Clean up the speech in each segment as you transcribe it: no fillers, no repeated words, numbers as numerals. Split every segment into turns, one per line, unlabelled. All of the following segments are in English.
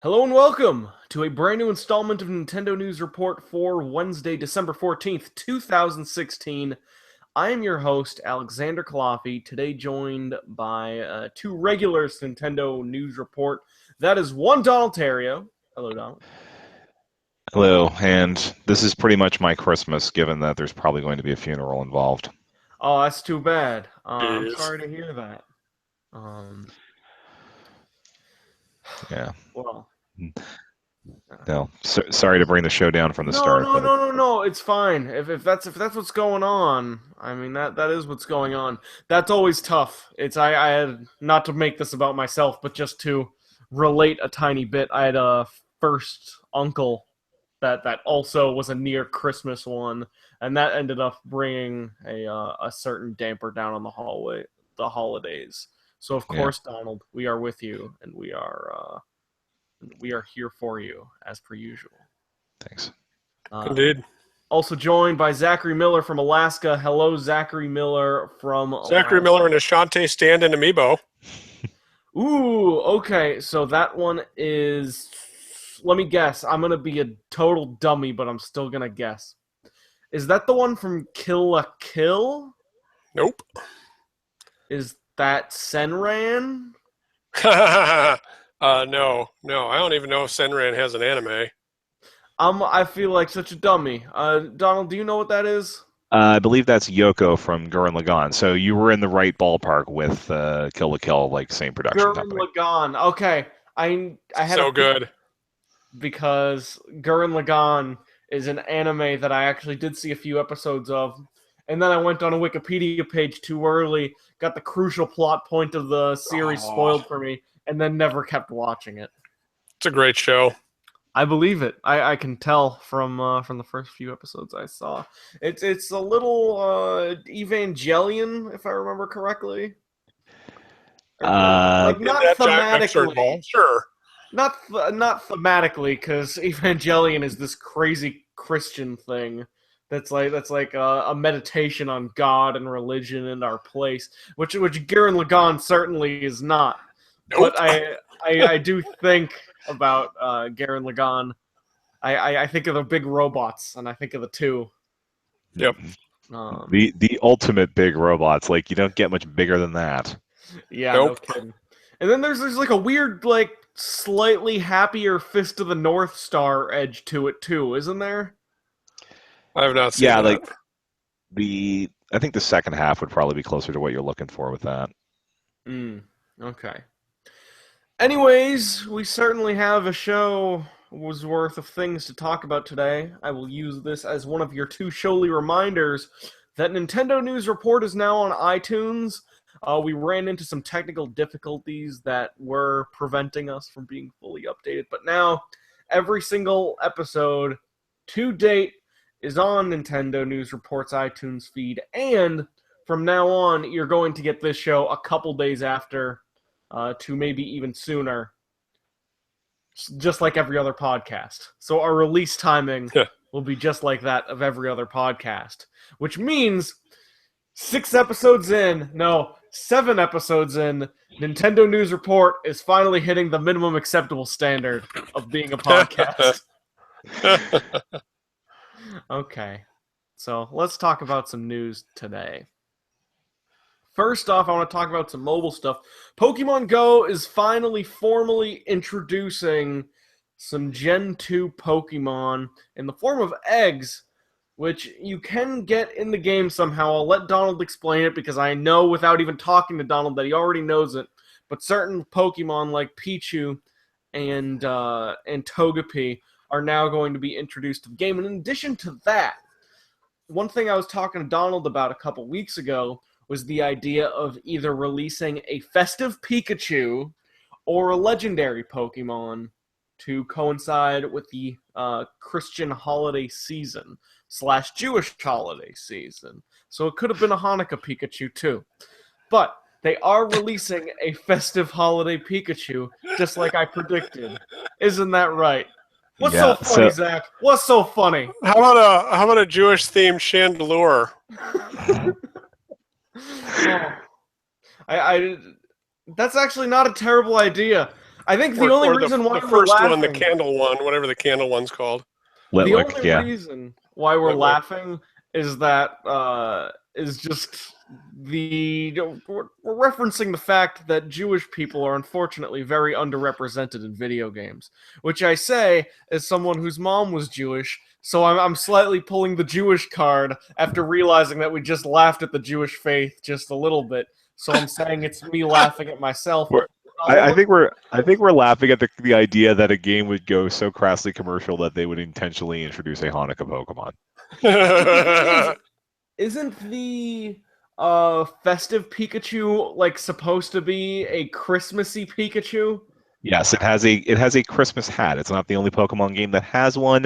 Hello and welcome to a brand new installment of Nintendo News Report for Wednesday, December 14th, 2016. I am your host, Alexander Kalafi, today joined by two regulars to Nintendo News Report. That is one Donald Terrio. Hello, Donald.
Hello, and this is pretty much my Christmas, given that there's probably going to be a funeral involved.
Oh, that's too bad. I'm
Is.
sorry to hear that.
Yeah.
Well...
No, sorry to bring the show down from the start.
No. It's fine. If that's what's going on, I mean that is what's going on. That's always tough. I had, not to make this about myself, but just to relate a tiny bit. I had a first uncle that also was a near Christmas one, and that ended up bringing a certain damper down on the holidays. So of course, Donald, we are with you, and we are here for you, as per usual.
Thanks.
Indeed.
Also joined by Zachary Miller from Alaska. Hello, Zachary Miller from
Zachary
Alaska.
Miller and Ashante stand in Amiibo.
Ooh, okay. So that one is... Let me guess. I'm going to be a total dummy, but I'm still going to guess. Is that the one from Kill la Kill?
Nope.
Is that Senran?
No. I don't even know if Senran has an anime.
I feel like such a dummy. Donald, do you know what that is?
I believe that's Yoko from Gurren Lagann. So you were in the right ballpark with Kill la Kill, like same production
Gurren
company.
Lagann. Okay. I had
So good.
Because Gurren Lagann is an anime that I actually did see a few episodes of, and then I went on a Wikipedia page too early, got the crucial plot point of the series spoiled for me, and then never kept watching it.
It's a great show.
I believe it. I can tell from the first few episodes I saw. It's a little Evangelion, if I remember correctly. Like not thematically.
Sure.
Not thematically, because Evangelion is this crazy Christian thing that's like a meditation on God and religion and our place, which Gurren Lagann certainly is not.
Nope.
But I do think about Gurren Lagann. I think of the big robots, and I think of the two.
Yep.
The ultimate big robots. Like, you don't get much bigger than that.
Yeah,
Nope.
No kidding. And then there's like a weird, like, slightly happier Fist of the North Star edge to it too, isn't there?
I have not seen that.
Like I think the second half would probably be closer to what you're looking for with that.
Okay. Anyways, we certainly have a show was worth of things to talk about today. I will use this as one of your two showly reminders that Nintendo News Report is now on iTunes. We ran into some technical difficulties that were preventing us from being fully updated, but now every single episode to date is on Nintendo News Report's iTunes feed, and from now on, you're going to get this show a couple days after, to maybe even sooner, just like every other podcast. So our release timing will be just like that of every other podcast, which means 7 episodes in, Nintendo News Report is finally hitting the minimum acceptable standard of being a podcast. Okay, so let's talk about some news today. First off, I want to talk about some mobile stuff. Pokemon Go is finally formally introducing some Gen 2 Pokemon in the form of eggs, which you can get in the game somehow. I'll let Donald explain it because I know without even talking to Donald that he already knows it. But certain Pokemon like Pichu and Togepi are now going to be introduced to the game. And in addition to that, one thing I was talking to Donald about a couple weeks ago was the idea of either releasing a festive Pikachu or a legendary Pokemon to coincide with the Christian holiday season / Jewish holiday season. So it could have been a Hanukkah Pikachu too. But they are releasing a festive holiday Pikachu, just like I predicted. Isn't that right? What's so funny, Zach? What's so funny?
How about a Jewish themed chandelure?
That's actually not a terrible idea. I think the only reason why
the
we're
first one, the
laughing,
candle one, whatever the candle one's called.
the
Litwick,
only
yeah.
reason why we're
Litwick.
laughing is that is just we're referencing the fact that Jewish people are unfortunately very underrepresented in video games, which I say as someone whose mom was Jewish. So I'm slightly pulling the Jewish card after realizing that we just laughed at the Jewish faith just a little bit. So I'm saying it's me laughing at myself.
I think we're laughing at the idea that a game would go so crassly commercial that they would intentionally introduce a Hanukkah Pokemon.
Isn't the festive Pikachu like supposed to be a Christmassy Pikachu?
Yes, it has a Christmas hat. It's not the only Pokemon game that has one.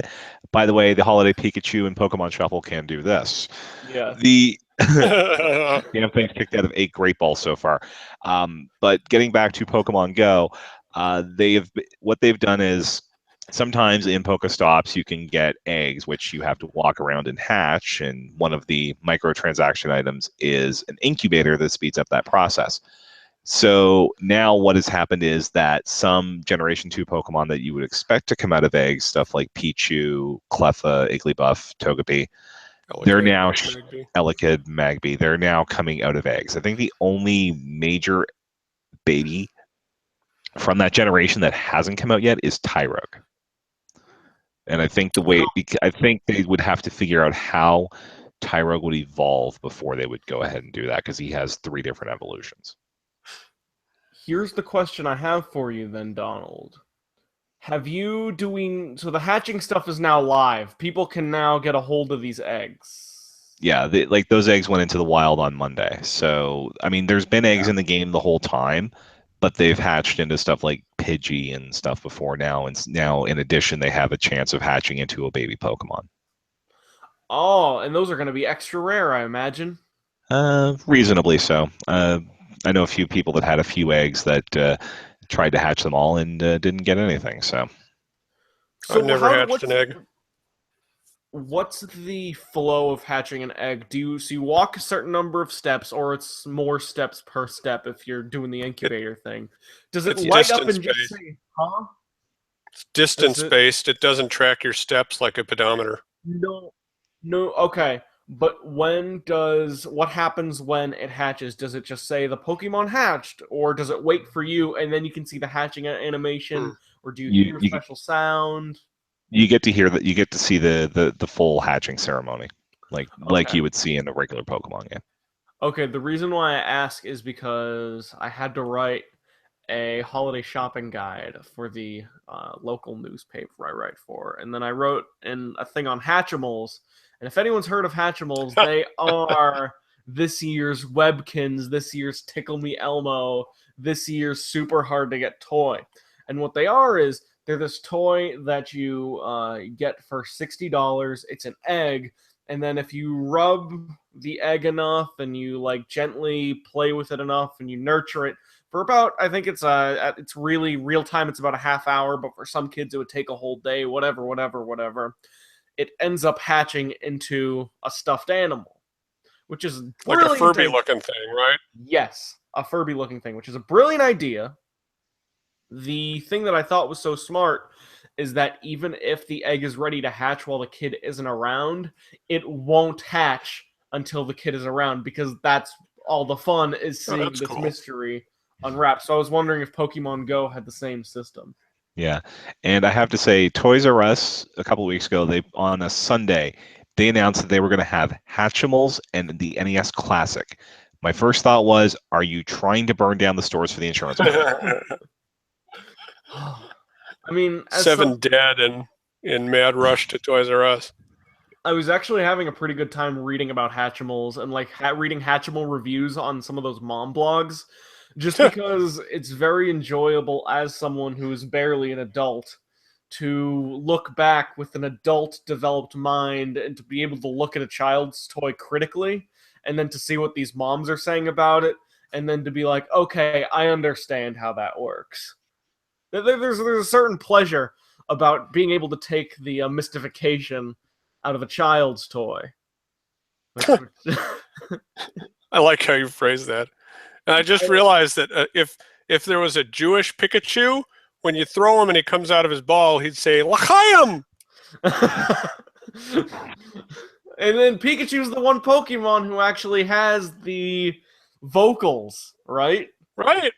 By the way, the Holiday Pikachu and Pokemon Shuffle can do this.
Yeah.
The damn thing's kicked out of 8 Great Balls so far. But getting back to Pokemon Go, what they've done is sometimes in Pokestops you can get eggs, which you have to walk around and hatch. And one of the microtransaction items is an incubator that speeds up that process. So now what has happened is that some Generation 2 Pokemon that you would expect to come out of eggs, stuff like Pichu, Cleffa, Igglybuff, Togepi, they're now Elekid, Magby, they're now coming out of eggs. I think the only major baby from that generation that hasn't come out yet is Tyrogue. And I think I think they would have to figure out how Tyrogue would evolve before they would go ahead and do that, because he has 3 different evolutions.
Here's the question I have for you then, Donald. So the hatching stuff is now live. People can now get a hold of these eggs.
Yeah, those eggs went into the wild on Monday. So, I mean, there's been eggs in the game the whole time, but they've hatched into stuff like Pidgey and stuff before now. And now, in addition, they have a chance of hatching into a baby Pokemon.
Oh, and those are going to be extra rare, I imagine.
Reasonably so. I know a few people that had a few eggs that tried to hatch them all and didn't get anything. So
I've never hatched an egg.
What's the flow of hatching an egg? So you walk a certain number of steps, or it's more steps per step if you're doing the incubator thing? Does it light up and just say, huh?
It's distance-based. It doesn't track your steps like a pedometer.
No, okay. But what happens when it hatches? Does it just say the Pokemon hatched, or does it wait for you and then you can see the hatching animation, or do you hear a special sound?
You get to hear that. You get to see the full hatching ceremony, like you would see in a regular Pokemon game.
Okay, the reason why I ask is because I had to write a holiday shopping guide for the local newspaper I write for, and then I wrote in a thing on Hatchimals. And if anyone's heard of Hatchimals, they are this year's Webkins, this year's Tickle Me Elmo, this year's super hard to get toy. And what they are is they're this toy that you get for $60. It's an egg, and then if you rub the egg enough and you like gently play with it enough and you nurture it for about, I think it's really real time. It's about a half hour, but for some kids it would take a whole day. Whatever. It ends up hatching into a stuffed animal, which is
like a Furby-looking thing, right?
Yes, a Furby-looking thing, which is a brilliant idea. The thing that I thought was so smart is that even if the egg is ready to hatch while the kid isn't around, it won't hatch until the kid is around, because that's all the fun is seeing this mystery unwrap. So I was wondering if Pokemon Go had the same system.
Yeah, and I have to say, Toys R Us a couple of weeks ago, on a Sunday, they announced that they were going to have Hatchimals and the NES Classic. My first thought was, are you trying to burn down the stores for the insurance money?
I mean,
dead in mad rush to Toys R Us.
I was actually having a pretty good time reading about Hatchimals and reading Hatchimal reviews on some of those mom blogs, just because it's very enjoyable as someone who is barely an adult to look back with an adult developed mind and to be able to look at a child's toy critically, and then to see what these moms are saying about it, and then to be like, okay, I understand how that works. There's a certain pleasure about being able to take the mystification out of a child's toy.
I like how you phrase that. And I just realized that if there was a Jewish Pikachu, when you throw him and he comes out of his ball, he'd say, "L'chaim!"
And then Pikachu's the one Pokemon who actually has the vocals, right?
Right.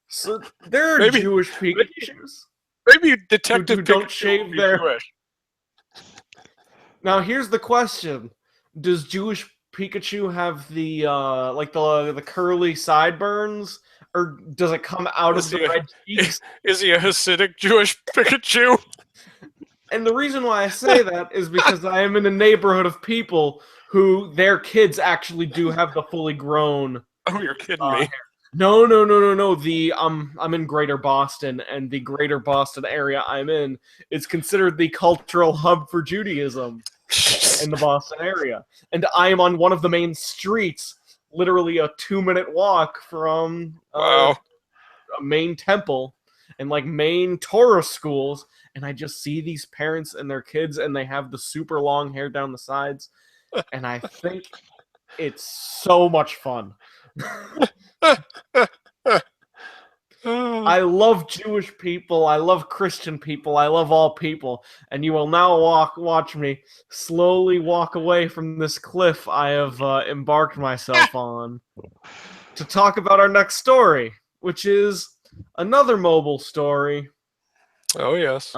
So there are
Maybe-
Jewish Pikachus
Maybe Detective
who don't
Pikachu
shave
will be
their-
Jewish.
Now here's the question: does Jewish Pikachu have the like the curly sideburns, or does it come out
Is
of the
he a-
red cheeks?
Is he a Hasidic Jewish Pikachu?
And the reason why I say that is because I am in a neighborhood of people who their kids actually do have the fully grown.
Oh, you're kidding me.
No. The I'm in Greater Boston, and the Greater Boston area I'm in is considered the cultural hub for Judaism in the Boston area, and I am on one of the main streets, literally a 2-minute walk from
Wow.
a main temple and like main Torah schools, and I just see these parents and their kids, and they have the super long hair down the sides, and I think it's so much fun. I love Jewish people. I love Christian people. I love all people. And you will now watch me slowly walk away from this cliff I have embarked myself on to talk about our next story, which is another mobile story.
Oh, yes.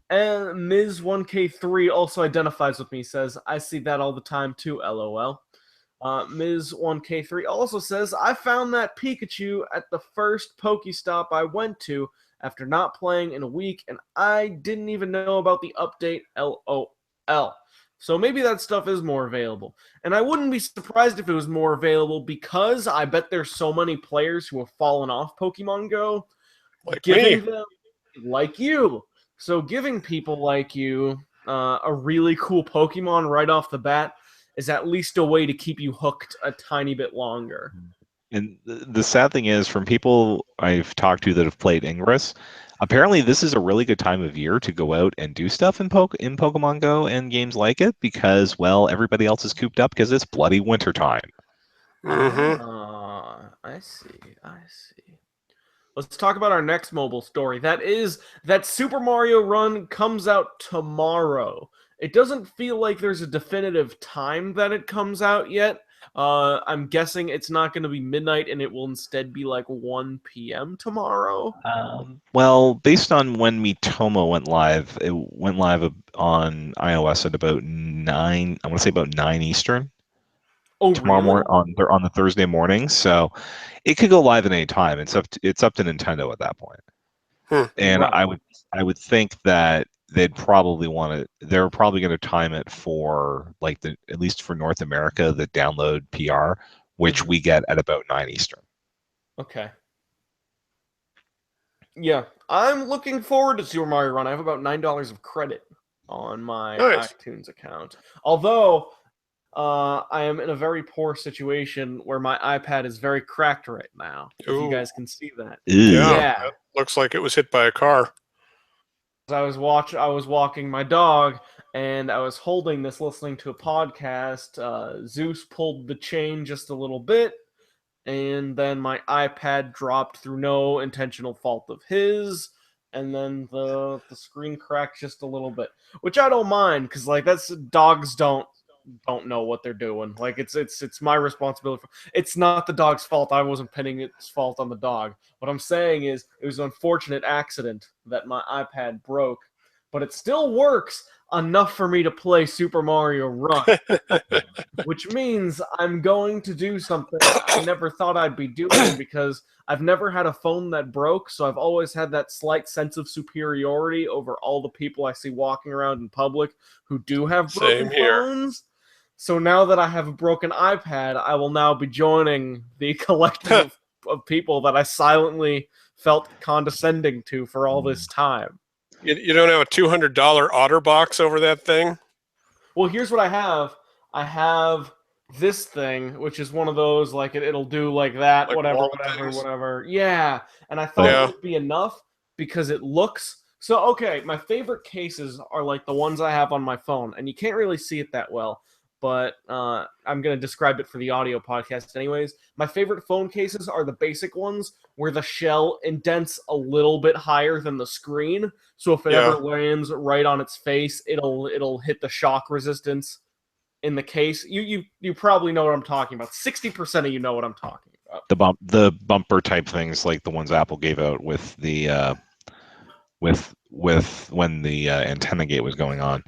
And Ms. 1K3 also identifies with me. Says, I see that all the time too, LOL. Ms. 1K3 also says, I found that Pikachu at the first Pokestop I went to after not playing in a week, and I didn't even know about the update, LOL. So maybe that stuff is more available. And I wouldn't be surprised if it was more available, because I bet there's so many players who have fallen off Pokemon Go.
Like
Giving
me.
them, like you. So giving people like you a really cool Pokemon right off the bat is at least a way to keep you hooked a tiny bit longer.
And the sad thing is, from people I've talked to that have played Ingress, apparently this is a really good time of year to go out and do stuff in Pokemon Go and games like it, because, well, everybody else is cooped up because it's bloody wintertime.
Mm-hmm.
I see. Let's talk about our next mobile story. That is that Super Mario Run comes out tomorrow. It doesn't feel like there's a definitive time that it comes out yet. I'm guessing it's not going to be midnight, and it will instead be like 1 p.m. tomorrow.
Well, based on when Miitomo went live, it went live on iOS at about 9. I want to say about 9 Eastern.
Oh,
Tomorrow
really?
morning on the Thursday morning, so it could go live at any time. It's up to Nintendo at that point. And
Right.
I would think that they'd probably they're probably going to time it for like at least for North America, the download PR, which we get at about 9 Eastern.
Okay. Yeah, I'm looking forward to Super Mario Run. I have about $9 of credit on my
Nice.
iTunes account. Although I am in a very poor situation where my iPad is very cracked right now. If you
Ooh.
guys can see that.
Yeah. That looks like it was hit by a car.
I was walking my dog, and I was holding this, listening to a podcast. Zeus pulled the chain just a little bit, and then my iPad dropped through no intentional fault of his, and then the screen cracked just a little bit, which I don't mind, because like dogs don't know what they're doing. Like it's my responsibility. It's not the dog's fault. I wasn't pinning its fault on the dog. What I'm saying is it was an unfortunate accident that my iPad broke, but it still works enough for me to play Super Mario Run, which means I'm going to do something I never thought I'd be doing, because I've never had a phone that broke, so I've always had that slight sense of superiority over all the people I see walking around in public who do have broken
Same here.
phones. So now that I have a broken iPad, I will now be joining the collective of people that I silently felt condescending to for all this time.
You don't have a $200 OtterBox over that thing?
Well, here's what I have. I have this thing, which is one of those, like, it'll do like that,
Like
whatever,
wall
whatever,
things?
whatever. Yeah, and I thought
Yeah.
it would be enough because it looks... So, okay, my favorite cases are like the ones I have on my phone, and you can't really see it that well, but I'm going to describe it for the audio podcast anyways. My favorite phone cases are the basic ones where the shell indents a little bit higher than the screen. So if it ever lands right on its face, it'll hit the shock resistance in the case. You probably know what I'm talking about. 60% of you know what I'm talking about.
The bumper type things like the ones Apple gave out with the with when the antenna gate was going on.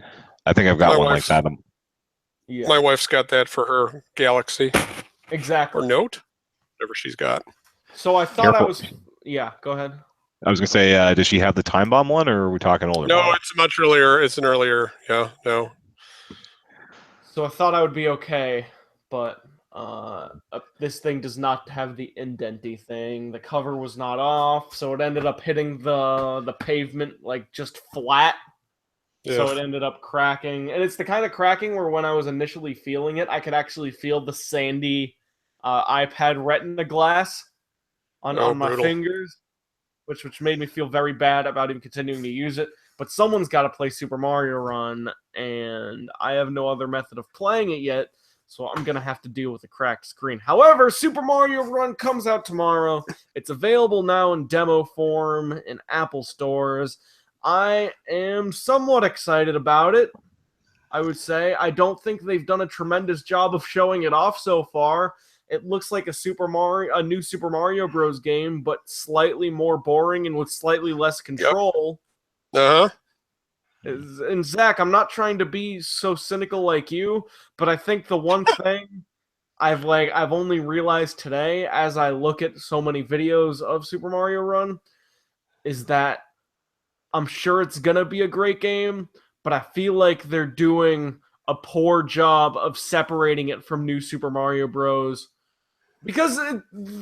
I think I've got one like that.
Yeah.
My wife's got that for her Galaxy.
Exactly.
Or Note, whatever she's got.
So I thought Yeah, go ahead.
I was gonna say, does she have the time bomb one, or are we talking older?
No, it's much earlier. It's an earlier. Yeah, no.
So I thought I would be okay, but this thing does not have the indenty thing. The cover was not off, so it ended up hitting the pavement like just flat. Yeah. So it ended up cracking, and it's the kind of cracking where when I was initially feeling it, I could actually feel the sandy iPad Retina glass on my fingers, which made me feel very bad about even continuing to use it. But someone's got to play Super Mario Run, and I have no other method of playing it yet, so I'm going to have to deal with a cracked screen. However, Super Mario Run comes out tomorrow. It's available now in demo form in Apple stores. I am somewhat excited about it, I would say. I don't think they've done a tremendous job of showing it off so far. It looks like a new Super Mario Bros. Game, but slightly more boring and with slightly less control.
Yep.
And Zach, I'm not trying to be so cynical like you, but I think the one thing I've only realized today as I look at so many videos of Super Mario Run is that I'm sure it's gonna be a great game, but I feel like they're doing a poor job of separating it from New Super Mario Bros. Because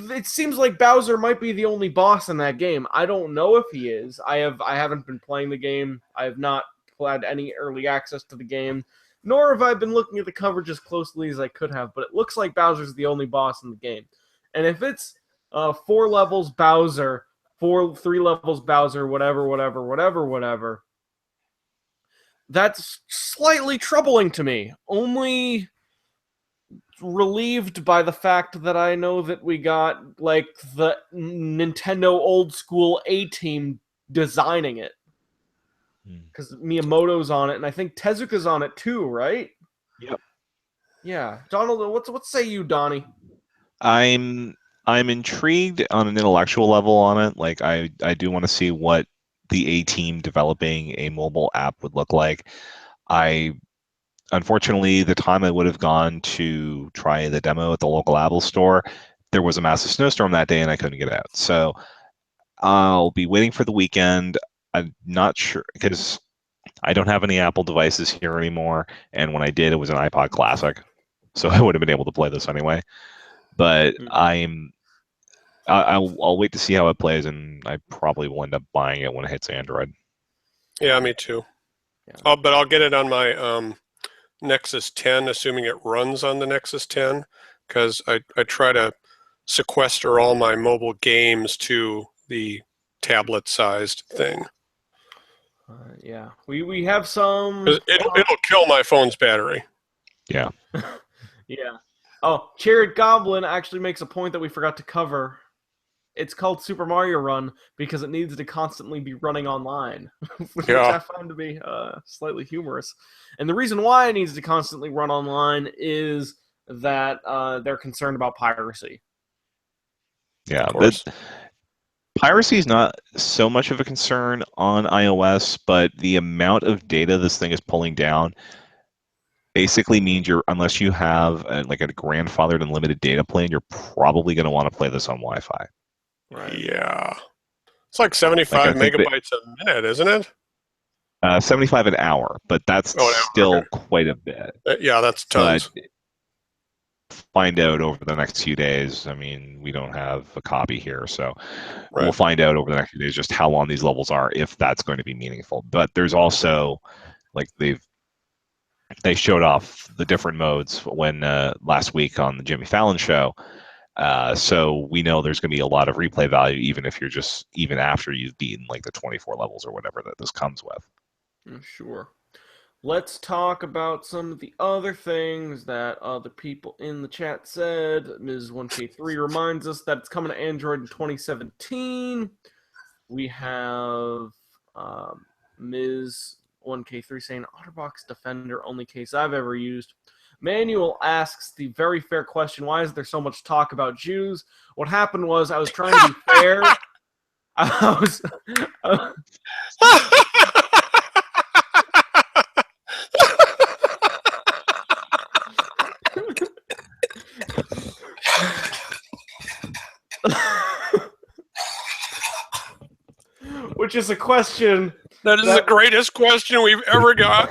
it seems like Bowser might be the only boss in that game. I don't know if he is. I haven't been playing the game. I have not had any early access to the game, nor have I been looking at the coverage as closely as I could have. But it looks like Bowser's the only boss in the game. And if it's 4 levels Bowser, 3 levels Bowser, whatever, that's slightly troubling to me. Only relieved by the fact that I know that we got like the Nintendo old school A-team designing it, because Miyamoto's on it, and I think Tezuka's on it too, right?
Yep.
Yeah, Donald, what say you, Donnie?
I'm intrigued on an intellectual level on it. Like I do want to see what the A-team developing a mobile app would look like. Unfortunately, the time I would have gone to try the demo at the local Apple store, there was a massive snowstorm that day and I couldn't get out. So I'll be waiting for the weekend. I'm not sure because I don't have any Apple devices here anymore. And when I did, it was an iPod Classic. So I would have been able to play this anyway. But I'll wait to see how it plays, and I probably will end up buying it when it hits Android.
Yeah, me too. Yeah. But I'll get it on my Nexus 10, assuming it runs on the Nexus 10, because I try to sequester all my mobile games to the tablet-sized thing.
Yeah, we have some.
It'll kill my phone's battery.
Yeah.
Yeah. Oh, Chariot Goblin actually makes a point that we forgot to cover. It's called Super Mario Run because it needs to constantly be running online, which I find to be slightly humorous. And the reason why it needs to constantly run online is that they're concerned about piracy.
Yeah, piracy is not so much of a concern on iOS, but the amount of data this thing is pulling down basically means unless you have a grandfathered unlimited data plan, you're probably going to want to play this on Wi-Fi.
Right. Yeah. It's like 75 megabytes a minute, isn't it?
75 an hour, but that's still quite a bit.
Yeah, that's tons.
But find out over the next few days. I mean, we don't have a copy here, so we'll find out over the next few days just how long these levels are, if that's going to be meaningful. But there's also, they showed off the different modes when last week on the Jimmy Fallon show. So we know there's going to be a lot of replay value, even after you've beaten the 24 levels or whatever that this comes with.
Sure. let's talk about some of the other things that other people in the chat said. Ms. 1K3 reminds us that it's coming to Android in 2017. We have Ms. 1K3 saying, OtterBox Defender, only case I've ever used. Manuel asks the very fair question, why is there so much talk about Jews? What happened was I was trying to be fair. I was... Which is a question...
That is the greatest question we've ever got.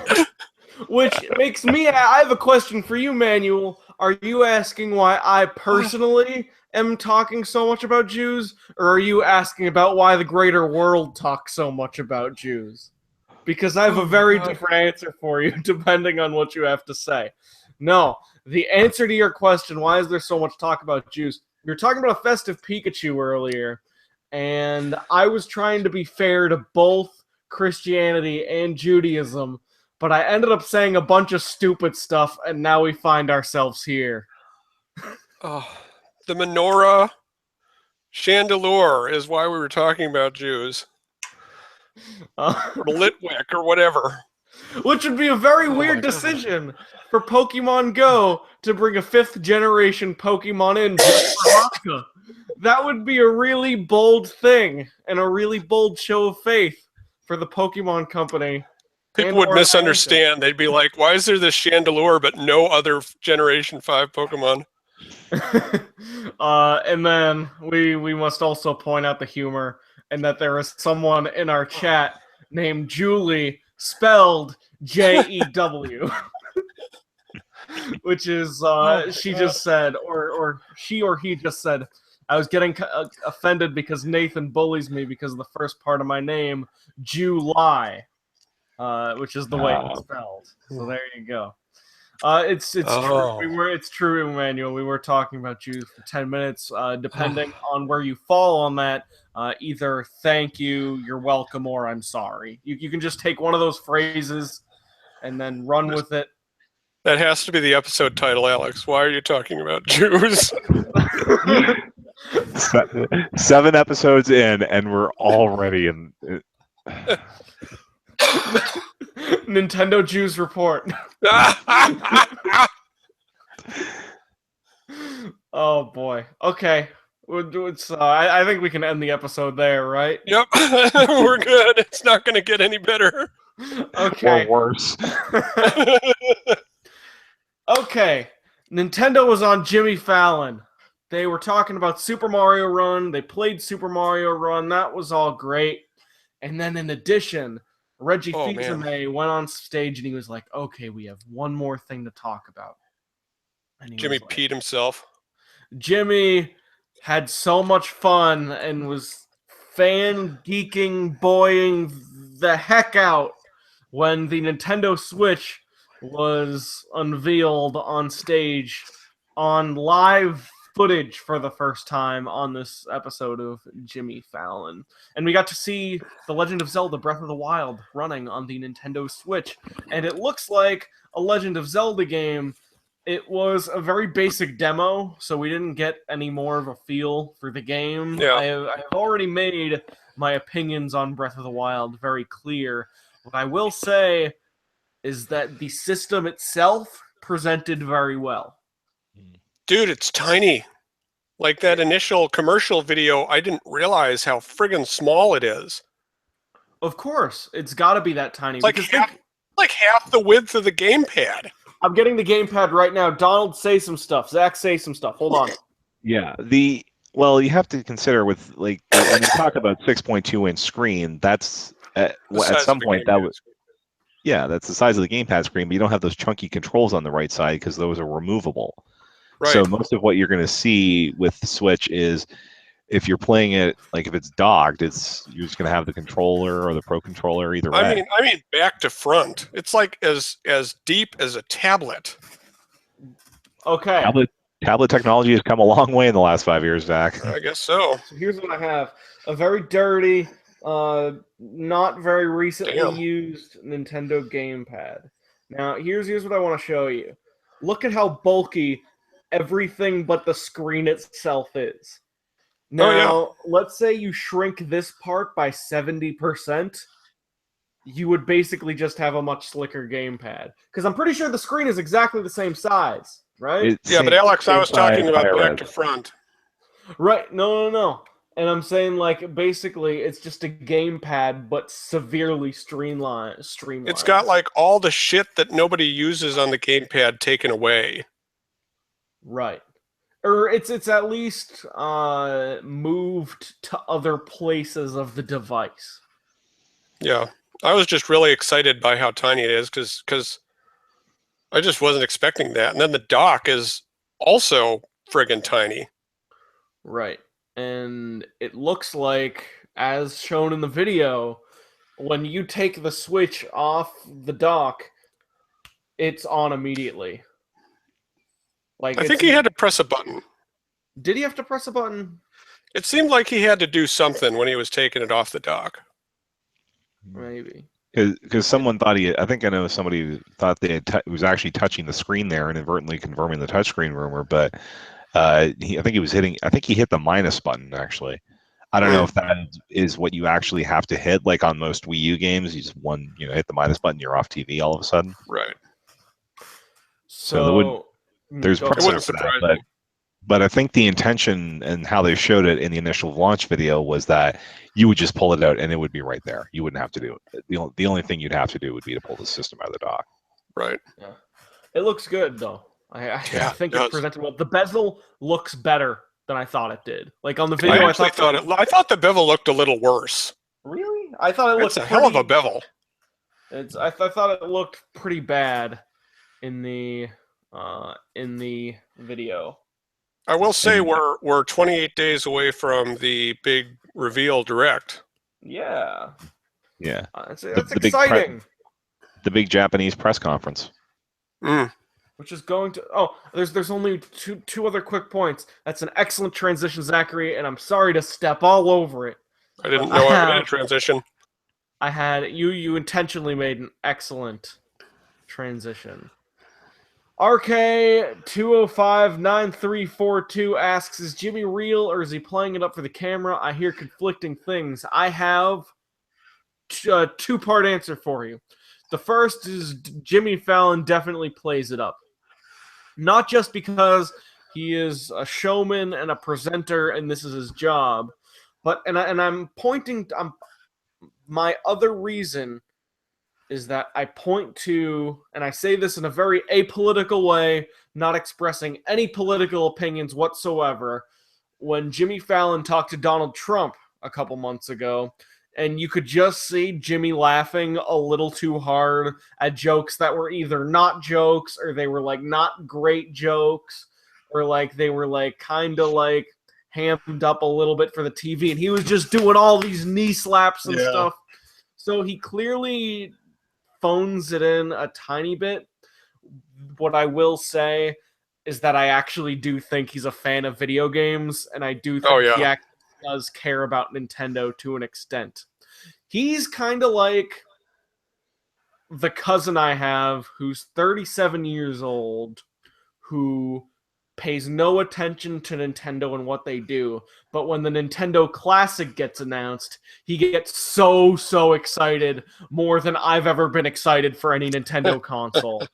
Which makes me... I have a question for you, Manuel. Are you asking why I personally am talking so much about Jews? Or are you asking about why the greater world talks so much about Jews? Because I have a very different answer for you, depending on what you have to say. No, the answer to your question, why is there so much talk about Jews? We were talking about a festive Pikachu earlier, and I was trying to be fair to both Christianity and Judaism, but I ended up saying a bunch of stupid stuff, and now we find ourselves here.
Oh, the menorah chandelier is why we were talking about Jews. Or Litwick or whatever.
Which would be a very weird decision for Pokemon Go to bring a 5th generation Pokemon in just for Hanukkah. That would be a really bold thing and a really bold show of faith for the Pokemon Company.
People would misunderstand. They'd be like, why is there this chandelier but no other Generation 5 Pokemon?
And then we must also point out the humor and that there is someone in our chat named Julie, spelled Jew, which is she just said, or she or he just said, I was getting offended because Nathan bullies me because of the first part of my name, July, which is the way it's spelled. So there you go. It's true. It's true, Emmanuel. We were talking about Jews for 10 minutes. Depending on where you fall on that, either thank you, you're welcome, or I'm sorry. You can just take one of those phrases and then run with it.
That has to be the episode title, Alex. Why are you talking about Jews?
7 episodes in, and we're already in.
Nintendo Jews report. Oh boy. Okay. I think we can end the episode there, right?
Yep. We're good. It's not going to get any better.
Okay.
Or worse.
Okay. Nintendo was on Jimmy Fallon. They were talking about Super Mario Run. They played Super Mario Run. That was all great. And then in addition, Reggie Fils-Aimé went on stage and he was like, okay, we have one more thing to talk about. And
Jimmy peed himself.
Jimmy had so much fun and was fan geeking, boying the heck out when the Nintendo Switch was unveiled on stage on live footage for the first time on this episode of Jimmy Fallon. And we got to see The Legend of Zelda Breath of the Wild running on the Nintendo Switch. And it looks like a Legend of Zelda game. It was a very basic demo, so we didn't get any more of a feel for the game.
Yeah.
I have already made my opinions on Breath of the Wild very clear. What I will say is that the system itself presented very well.
Dude, it's tiny. Like that initial commercial video, I didn't realize how friggin' small it is.
Of course, it's got to be that tiny.
Like half the width of the gamepad.
I'm getting the gamepad right now. Donald, say some stuff. Zach, say some stuff. Hold on.
Yeah, well, you have to consider with when you talk about 6.2-inch screen, that's at some point that was. Yeah, that's the size of the gamepad screen, but you don't have those chunky controls on the right side because those are removable. Right. So most of what you're going to see with the Switch is if you're playing it, like if it's docked, you're just going to have the controller or the Pro Controller either way.
I mean, back to front. It's like as deep as a tablet.
Okay.
Tablet technology has come a long way in the last 5 years, Zach.
I guess so.
So here's what I have. A very dirty, not very recently used Nintendo gamepad. Now, here's what I want to show you. Look at how bulky everything but the screen itself is. Now, let's say you shrink this part by 70%. You would basically just have a much slicker gamepad. Because I'm pretty sure the screen is exactly the same size, right?
Yeah, but Alex, I was talking about back to front.
Right, no. And I'm saying, like, basically, it's just a gamepad, but severely streamlined.
It's got, like, all the shit that nobody uses on the gamepad taken away.
Right. Or it's at least moved to other places of the device.
Yeah. I was just really excited by how tiny it is, because I just wasn't expecting that. And then the dock is also friggin' tiny.
Right. And it looks like, as shown in the video, when you take the Switch off the dock, it's on immediately. Like,
I think he had to press a button.
Did he have to press a button?
It seemed like he had to do something when he was taking it off the dock.
Maybe.
Because someone thought I think I know somebody who thought they was actually touching the screen there and inadvertently confirming the touchscreen rumor, but I think he hit the minus button, actually. I don't know if that is what you actually have to hit, like on most Wii U games. You just hit the minus button, you're off TV all of a sudden.
Right.
So
there's precedent for that, but I think the intention and how they showed it in the initial launch video was that you would just pull it out and it would be right there. You wouldn't have to do it. The only thing you'd have to do would be to pull the system out of the dock.
Right.
Yeah. It looks good, though. I think it's presented well. The bezel looks better than I thought it did. Like on the video,
I thought the bevel looked a little worse.
Really? I thought it looked.
It's a hell of a bevel.
I thought it looked pretty bad in the video.
I will say we're 28 days away from the big reveal direct.
Yeah.
Yeah.
That's exciting.
The big Japanese press conference.
Which is going to... Oh, there's only two other quick points. That's an excellent transition, Zachary, and I'm sorry to step all over it.
I didn't know I made a transition.
I had... You intentionally made an excellent transition. RK2059342 asks, is Jimmy real or is he playing it up for the camera? I hear conflicting things. I have a two-part answer for you. The first is Jimmy Fallon definitely plays it up. Not just because he is a showman and a presenter and this is his job, but I'm pointing to, my other reason is that I point to, and I say this in a very apolitical way, not expressing any political opinions whatsoever, when Jimmy Fallon talked to Donald Trump a couple months ago, and you could just see Jimmy laughing a little too hard at jokes that were either not jokes, or they were, like, not great jokes, or, like, they were, like, kind of, like, hammed up a little bit for the TV, and he was just doing all these knee slaps and stuff. So he clearly phones it in a tiny bit. What I will say is that I actually do think he's a fan of video games, and I do think he actually does care about Nintendo to an extent. He's kind of like the cousin I have who's 37 years old, who pays no attention to Nintendo and what they do, but when the Nintendo Classic gets announced, he gets so excited, more than I've ever been excited for any Nintendo console,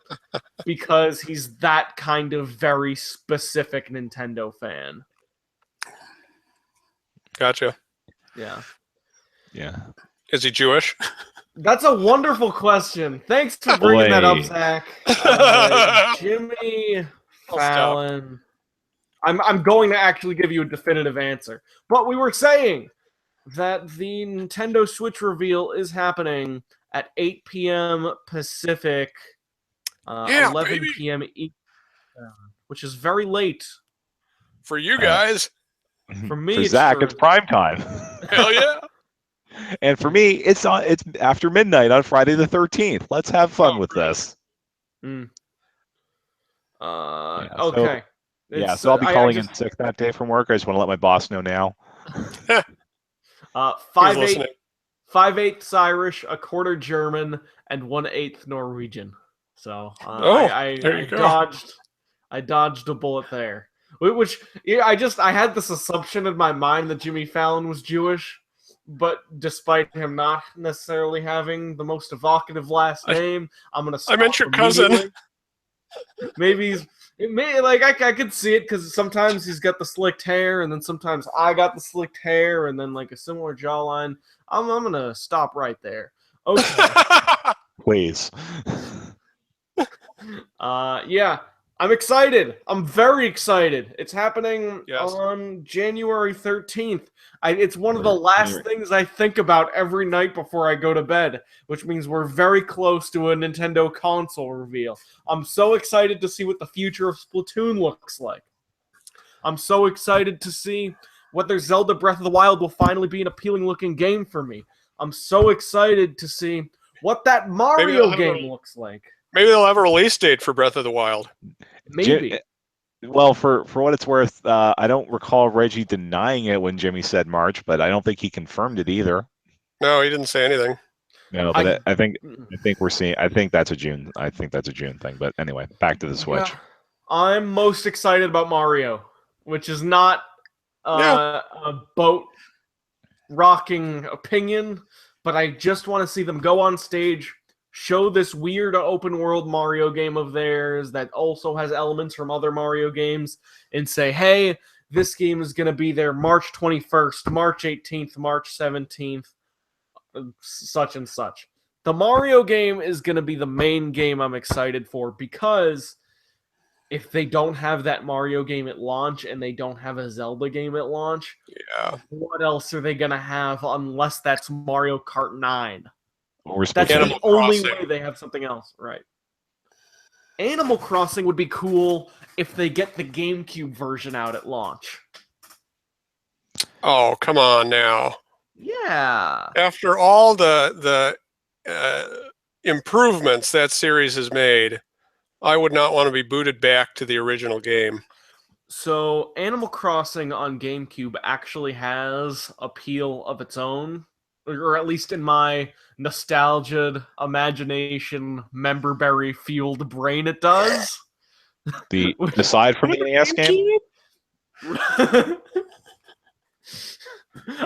because he's that kind of very specific Nintendo fan.
Gotcha.
Yeah.
Is he Jewish?
That's a wonderful question. Thanks for bringing that up, Zach. Jimmy Fallon. I'm going to actually give you a definitive answer. But we were saying that the Nintendo Switch reveal is happening at 8 p.m. Pacific, 11 p.m. Eastern, which is very late.
For you guys.
For me,
for Zach, it's prime time.
Hell yeah.
And for me, it's after midnight on Friday the 13th. Let's have fun with this.
Okay.
So I'll be calling in sick that day from work. I just want to let my boss know now.
5/8 Irish, a quarter German, and 1/8 Norwegian. So
there you go.
I dodged a bullet there. Which yeah, I had this assumption in my mind that Jimmy Fallon was Jewish, but despite him not necessarily having the most evocative last name, I'm gonna stop
I meant your cousin.
immediately. Maybe I could see it because sometimes he's got the slicked hair, and then sometimes I got the slicked hair, and then like a similar jawline. I'm gonna stop right there. Okay.
Please.
Yeah, I'm excited. I'm very excited. It's happening
Yes.
on January 13th. It's one of the last things I think about every night before I go to bed, which means we're very close to a Nintendo console reveal. I'm so excited to see what the future of Splatoon looks like. I'm so excited to see whether Zelda Breath of the Wild will finally be an appealing looking game for me. I'm so excited to see what that Mario game looks like.
Maybe they'll have a release date for Breath of the Wild.
Maybe.
Well, for what it's worth, I don't recall Reggie denying it when Jimmy said March, but I don't think he confirmed it either.
No, he didn't say anything.
No, but I think we're seeing. I think that's a June. I think that's a June thing. But anyway, back to the Switch.
Yeah. I'm most excited about Mario, which is not a boat rocking opinion, but I just want to see them go on stage, show this weird open world Mario game of theirs that also has elements from other Mario games, and say, hey, this game is going to be there March 21st, March 18th, March 17th, such and such. The Mario game is going to be the main game I'm excited for, because if they don't have that Mario game at launch and they don't have a Zelda game at launch, what else are they going to have unless that's Mario Kart 9? That's the only way they have something else, right? Animal Crossing would be cool if they get the GameCube version out at launch.
Oh, come on now.
Yeah.
After all the improvements that series has made, I would not want to be booted back to the original game.
So Animal Crossing on GameCube actually has appeal of its own, or at least in my nostalgia, imagination, memberberry fueled brain, it does.
Aside from the NES game?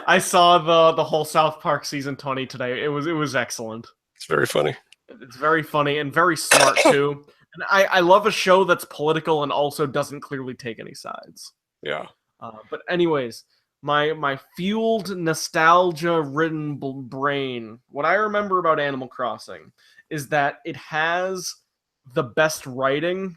I saw the whole South Park season 20 today. It was excellent.
It's very funny.
It's very funny and very smart too. And I love a show that's political and also doesn't clearly take any sides.
Yeah.
But anyways, my fueled nostalgia-ridden brain, what I remember about Animal Crossing is that it has the best writing,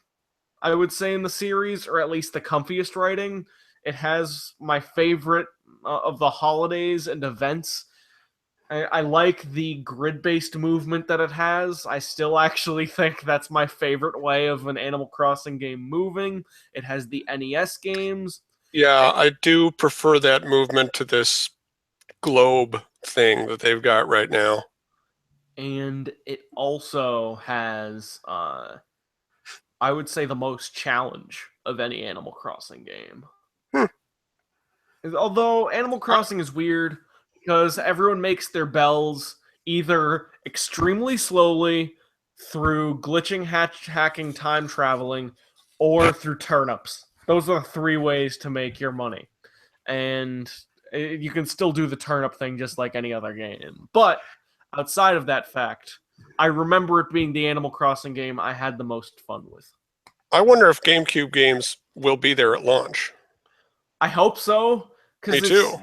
I would say, in the series, or at least the comfiest writing. It has my favorite of the holidays and events. I like the grid-based movement that it has. I still actually think that's my favorite way of an Animal Crossing game moving. It has the NES games.
Yeah, I do prefer that movement to this globe thing that they've got right now.
And it also has, I would say, the most challenge of any Animal Crossing game. Although Animal Crossing is weird, because everyone makes their bells either extremely slowly through glitching, hacking, time traveling, or through turnips. Those are the three ways to make your money. And you can still do the turnip thing just like any other game. But outside of that fact, I remember it being the Animal Crossing game I had the most fun with.
I wonder if GameCube games will be there at launch.
I hope so.
Me too.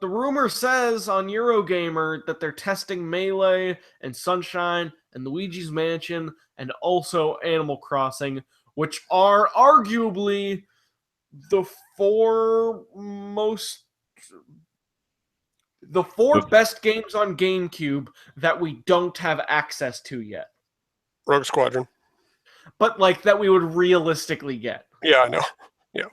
The rumor says on Eurogamer that they're testing Melee and Sunshine and Luigi's Mansion and also Animal Crossing, which are arguably the four best games on GameCube that we don't have access to yet.
Rogue Squadron.
But like that we would realistically get.
Yeah, I know. Yeah.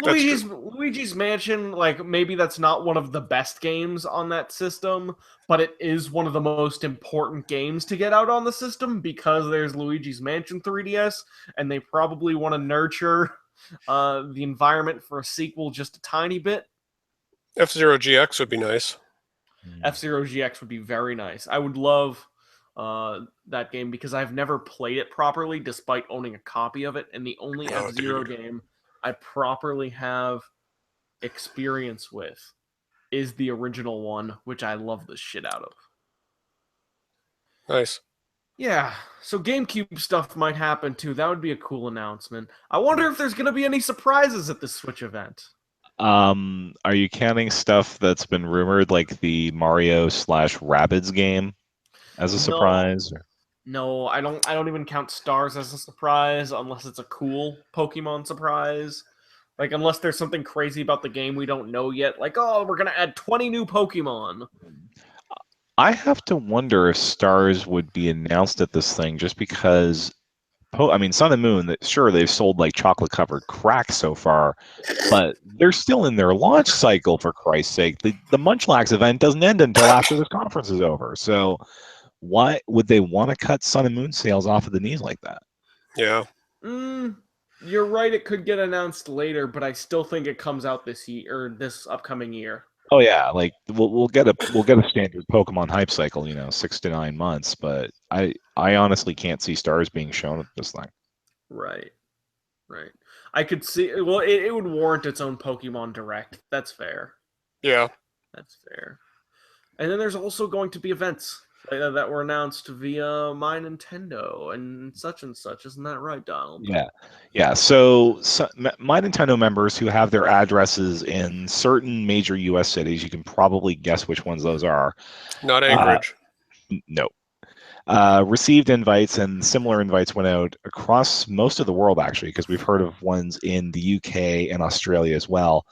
Luigi's Mansion, like, maybe that's not one of the best games on that system, but it is one of the most important games to get out on the system because there's Luigi's Mansion 3DS, and they probably want to nurture the environment for a sequel just a tiny bit.
F-Zero GX would be nice.
F-Zero GX would be very nice. I would love that game because I've never played it properly, despite owning a copy of it. And the only F-Zero game I properly have experience with is the original one, which I love the shit out of.
Nice.
Yeah, so GameCube stuff might happen too. That would be a cool announcement. I wonder if there's going to be any surprises at this Switch event.
Are you counting stuff that's been rumored, like the Mario/Rabbids game, as a surprise?
No, I don't even count Stars as a surprise unless it's a cool Pokemon surprise. Like, unless there's something crazy about the game we don't know yet. Like, oh, we're going to add 20 new Pokemon.
I have to wonder if Stars would be announced at this thing just because, I mean, Sun and Moon, sure, they've sold like chocolate-covered crack so far, but they're still in their launch cycle, for Christ's sake. The Munchlax event doesn't end until after this conference is over. So why would they want to cut Sun and Moon sales off of the knees like that?
Yeah.
You're right, it could get announced later, but I still think it comes out this year or this upcoming year.
Oh yeah, like we'll get a standard Pokemon hype cycle, 6 to 9 months, but I honestly can't see Stars being shown at this thing.
Right. I could see. Well, it would warrant its own Pokemon Direct. That's fair.
Yeah.
That's fair. And then there's also going to be events that were announced via My Nintendo and such. Isn't that right, Donald?
Yeah. So My Nintendo members who have their addresses in certain major U.S. cities, you can probably guess which ones those are.
Not Anchorage.
No. Received invites, and similar invites went out across most of the world, actually, because we've heard of ones in the UK and Australia as well,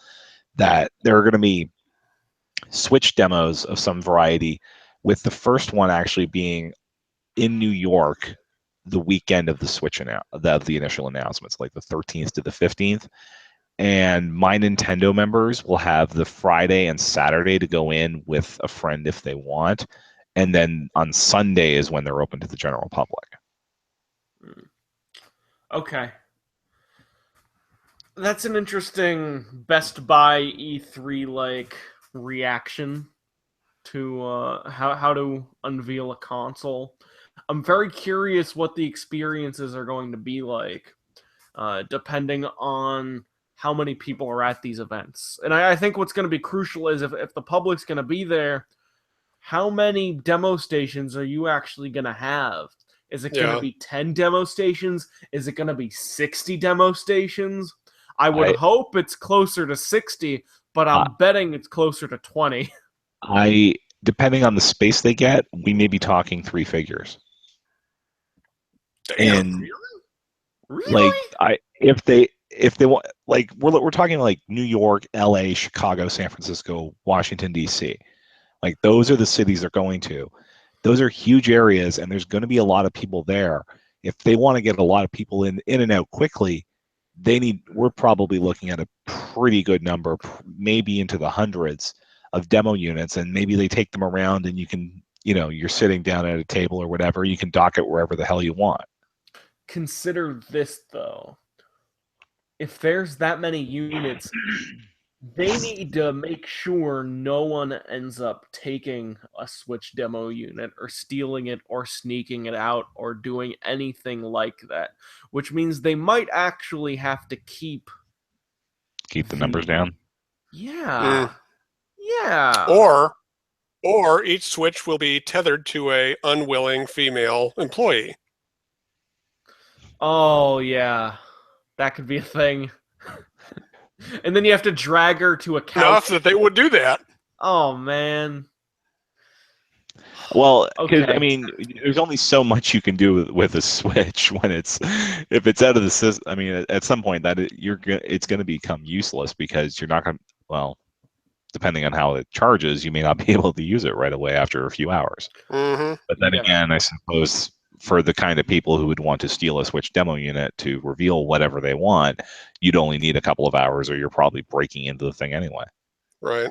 that there are going to be Switch demos of some variety, with the first one actually being in New York the weekend of the Switch the initial announcements, like the 13th to the 15th. And My Nintendo members will have the Friday and Saturday to go in with a friend if they want. And then on Sunday is when they're open to the general public.
Okay. That's an interesting Best Buy E3 like reaction to how to unveil a console. I'm very curious what the experiences are going to be like, depending on how many people are at these events. And I think what's going to be crucial is if the public's going to be there, how many demo stations are you actually going to have? Is it going to be 10 demo stations? Is it going to be 60 demo stations? I would hope it's closer to 60, but I'm betting it's closer to 20.
Depending on the space they get, we may be talking 3 figures.
Damn.
And
really?
If they want, like, we're talking like New York, LA, Chicago, San Francisco, Washington D.C. Like, those are the cities they're going to. Those are huge areas, and there's going to be a lot of people there. If they want to get a lot of people in and out quickly, we're probably looking at a pretty good number, maybe into the hundreds of demo units, and maybe they take them around and you can, you're sitting down at a table or whatever, you can dock it wherever the hell you want.
Consider this, though. If there's that many units, they need to make sure no one ends up taking a Switch demo unit or stealing it or sneaking it out or doing anything like that, which means they might actually have to keep
the numbers down.
Yeah.
Or each Switch will be tethered to a unwilling female employee.
Oh, yeah. That could be a thing. And then you have to drag her to a couch.
Enough that they would do that.
Oh, man.
Well, because I mean, there's only so much you can do with a Switch if it's out of the system. I mean, at some point it's going to become useless because you're not going to. Well, depending on how it charges, you may not be able to use it right away after a few hours.
Mm-hmm.
But then again, I suppose for the kind of people who would want to steal a Switch demo unit to reveal whatever they want, you'd only need a couple of hours, or you're probably breaking into the thing anyway.
Right.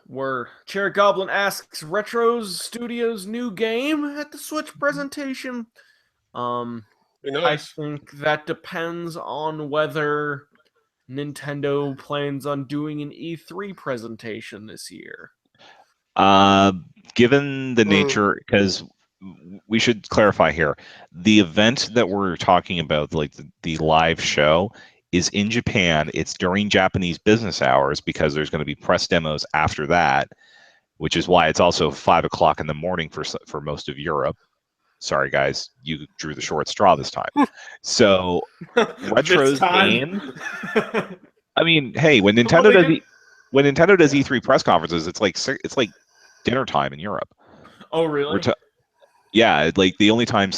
Where Chair Goblin asks, Retros Studios' new game at the Switch presentation?
Nice.
I think that depends on whether Nintendo plans on doing an E3 presentation this year.
given the nature, because we should clarify here, the event that we're talking about, like the live show, is in Japan. It's during Japanese business hours because there's going to be press demos after that, which is why it's also 5 o'clock in the morning for most of Europe. Sorry, guys, you drew the short straw this time. So Retro's game. I mean, hey, when Nintendo does E3 press conferences, it's like dinner time in Europe.
Oh, really?
Yeah, like the only time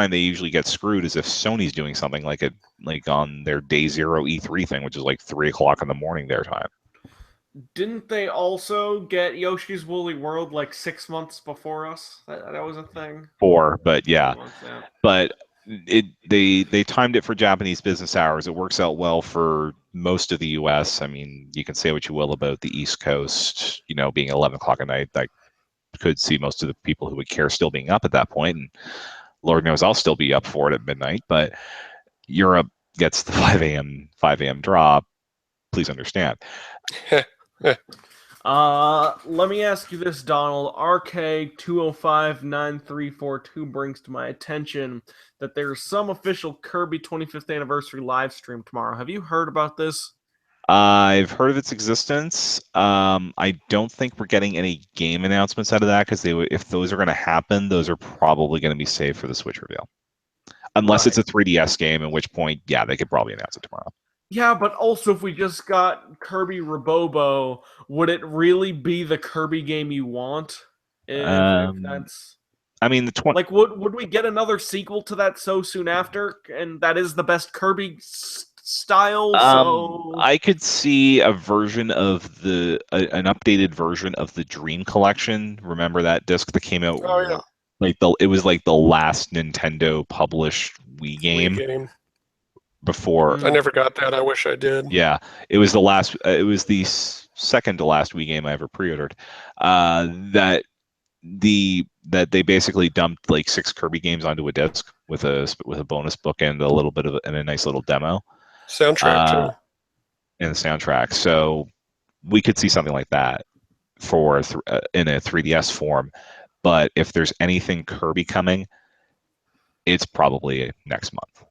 they usually get screwed is if Sony's doing something like on their Day Zero E3 thing, which is like 3 o'clock in the morning their time.
Didn't they also get Yoshi's Woolly World like 6 months before us? That was a thing.
4, but yeah.
4 months, yeah. But
they timed it for Japanese business hours. It works out well for most of the U.S. I mean, you can say what you will about the East Coast, being 11 o'clock at night. I could see most of the people who would care still being up at that point, and Lord knows I'll still be up for it at midnight. But Europe gets the 5 a.m. drop. Please understand.
Let me ask you this, Donald. RK2059342 brings to my attention that there's some official Kirby 25th anniversary live stream tomorrow. Have you heard about this?
I've heard of its existence. I don't think we're getting any game announcements out of that because if those are going to happen, those are probably going to be saved for the Switch reveal. Unless it's a 3DS game, at which point, yeah, they could probably announce it tomorrow.
Yeah, but also if we just got Kirby Robobo, would it really be the Kirby game you want? If that's...
I mean,
would we get another sequel to that so soon after? And that is the best Kirby style, so...
I could see a version of an updated version of the Dream Collection. Remember that disc that came out?
Oh, yeah.
It was like the last Nintendo published Wii game. Before
I never got that. I wish I did.
Yeah, it was the last. It was the second to last Wii game I ever pre-ordered. That they basically dumped like 6 Kirby games onto a disc with a bonus book and a little bit of and a nice little demo.
Soundtrack too.
And the soundtrack. So we could see something like that in a 3DS form. But if there's anything Kirby coming, it's probably next month.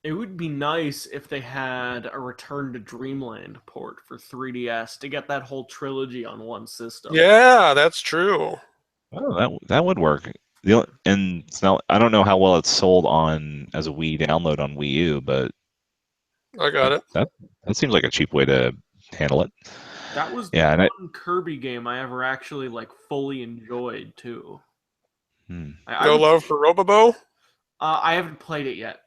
It would be nice if they had a Return to Dreamland port for 3DS to get that whole trilogy on one system.
Yeah, that's true.
Oh, that would work. And it's not, I don't know how well it's sold as a Wii download on Wii U, but
I got it.
That seems like a cheap way to handle it.
That was the one Kirby game I ever actually fully enjoyed too.
No love for Robobo?
I haven't played it yet.